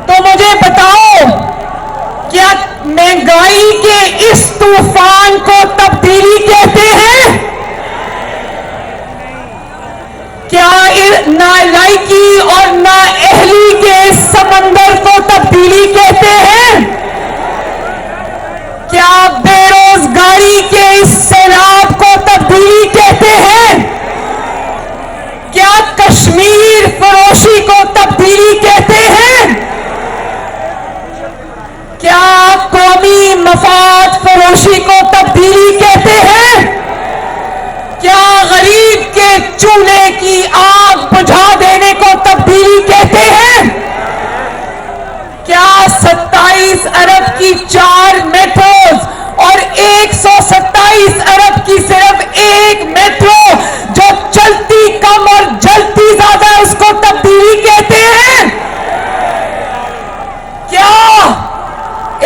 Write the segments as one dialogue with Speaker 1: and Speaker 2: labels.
Speaker 1: تو مجھے بتاؤ، کیا مہنگائی کے اس طوفان کو تبدیلی کہتے ہیں؟ کیا نالائکی اور نااہلی کے سمندر کو تبدیلی کہتے ہیں؟ کیا بے روزگاری کے اس سیلاب کو تبدیلی کہتے ہیں؟ کیا کشمیر فروشی کو تبدیلی کہتے ہیں؟ کیا قومی مفاد فروشی کو تبدیلی کہتے ہیں؟ کیا غریب کے چولہے کی آگ بجھا دینے کو تبدیلی کہتے ہیں؟ کیا 27 ارب کی 4 میٹروز اور 127 ارب کی صرف ایک میٹرو جو چلتی کم اور جلتی زیادہ اس کو تبدیلی کہتے ہیں؟ کیا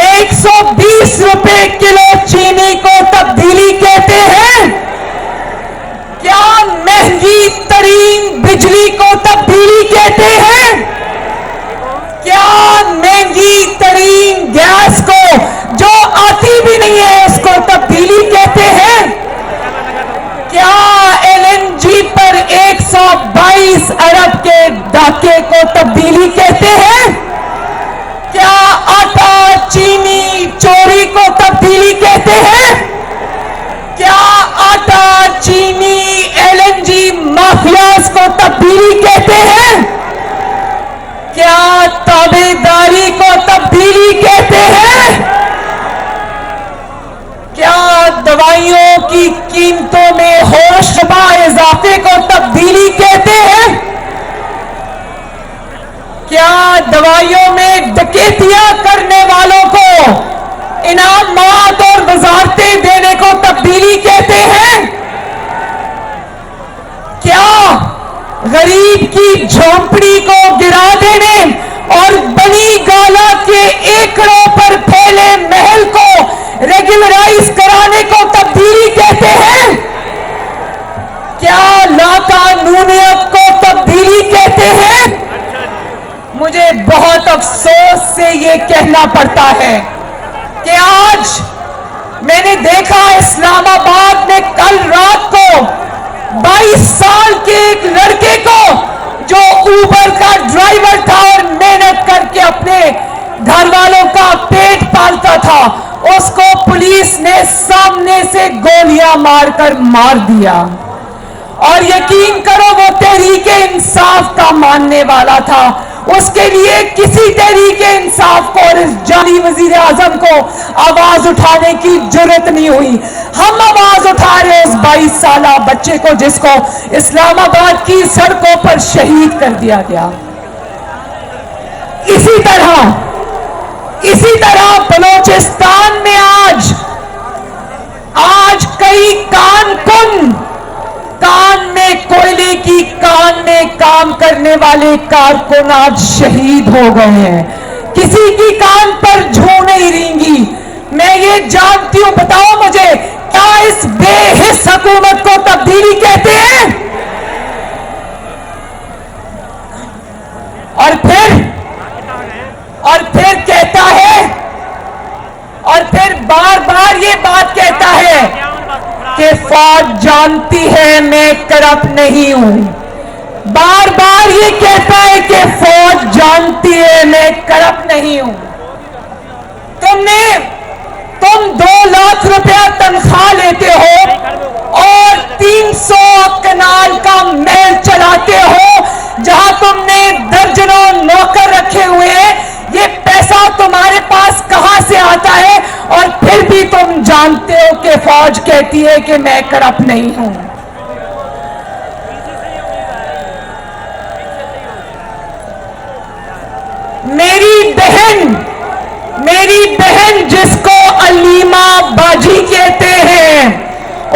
Speaker 1: 120 روپے کلو چینی کو تبدیلی کہتے ہیں؟ کیا مہنگی ترین بجلی کو تبدیلی کہتے ہیں؟ کیا مہنگی ترین گیس کو جو آتی بھی نہیں ہے اس کو تبدیلی کہتے ہیں؟ کیا LNG پر 122 ارب کے ڈاکے کو تبدیلی کہتے ہیں؟ کیا آٹا چینی چوری کو تبدیلی کہتے ہیں؟ کیا آٹا چینی LNG مافیاز کو تبدیلی کہتے ہیں؟ کیا تابعداری کو تبدیلی کہتے ہیں؟ کیا دوائیوں کی قیمتوں میں ہوشربا اضافے کو تبدیلی کہتے ہیں؟ کیا دوائیوں میں ڈکیتیاں کرنے والوں کو انعامات اور وزارتیں دینے کو تبدیلی کہتے ہیں؟ کیا غریب کی جھونپڑی کو گرا دینے اور بنی گالا کے ایکڑوں پر پھیلے محل کو ریگولرائز کرانے کو تبدیلی کہتے ہیں؟ کیا لاقانونیت کو تبدیلی کہتے ہیں؟ مجھے بہت افسوس سے یہ کہنا پڑتا ہے کہ آج میں نے دیکھا اسلام آباد میں کل رات کو 22 سال کے ایک لڑکے کو جو اوبر کا ڈرائیور تھا اور محنت کر کے اپنے گھر والوں کا پیٹ پالتا تھا، اس کو پولیس نے سامنے سے گولیاں مار کر مار دیا۔ اور یقین کرو وہ تحریک انصاف کا ماننے والا تھا، اس کے لیے کسی تحریک انصاف کو اور اس جعلی وزیر اعظم کو آواز اٹھانے کی جرت نہیں ہوئی۔ ہم آواز اٹھا رہے اس 22 سالہ بچے کو جس کو اسلام آباد کی سڑکوں پر شہید کر دیا گیا۔ اسی طرح بلوچستان میں آج کئی کان میں کوئلے کی کان میں کام کرنے والے کارکن آج شہید ہو گئے ہیں۔ کسی کی کان پر جھو نہیں رینگی۔ میں یہ جانتی ہوں، بتاؤ مجھے، کیا اس بے حس حکومت کو تبدیلی کہتے ہیں؟ اور پھر بار بار یہ بات کہتا ہے کہ فوج جانتی ہے میں کرپٹ نہیں ہوں۔ بار بار یہ کہتا ہے کہ فوج جانتی ہے میں کرپٹ نہیں ہوں۔ تم 2 لاکھ روپیہ تنخواہ لیتے ہو اور 300 کنال کا محل چلاتے ہو جہاں تم نے درجنوں نوکر رکھے ہوئے ہیں۔ یہ پیسہ تمہارے پاس کہاں سے آتا ہے؟ اور پھر بھی تم جانتے ہو کہ فوج کہتی ہے کہ میں کرپٹ نہیں ہوں۔ میری بہن جس کو علیمہ باجی کہتے ہیں،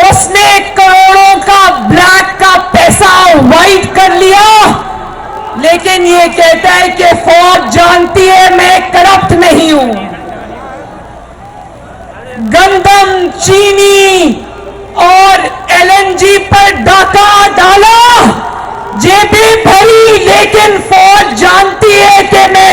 Speaker 1: اس نے کروڑوں کا بلیک کا پیسہ وائٹ کر لیا، لیکن یہ کہتا ہے کہ فوج جانتی ہے میں کرپٹ نہیں ہوں۔ گندم، چینی اور LNG پر ڈاکہ ڈالا، جیبیں بھری، لیکن فوج جانتی ہے کہ میں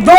Speaker 1: 2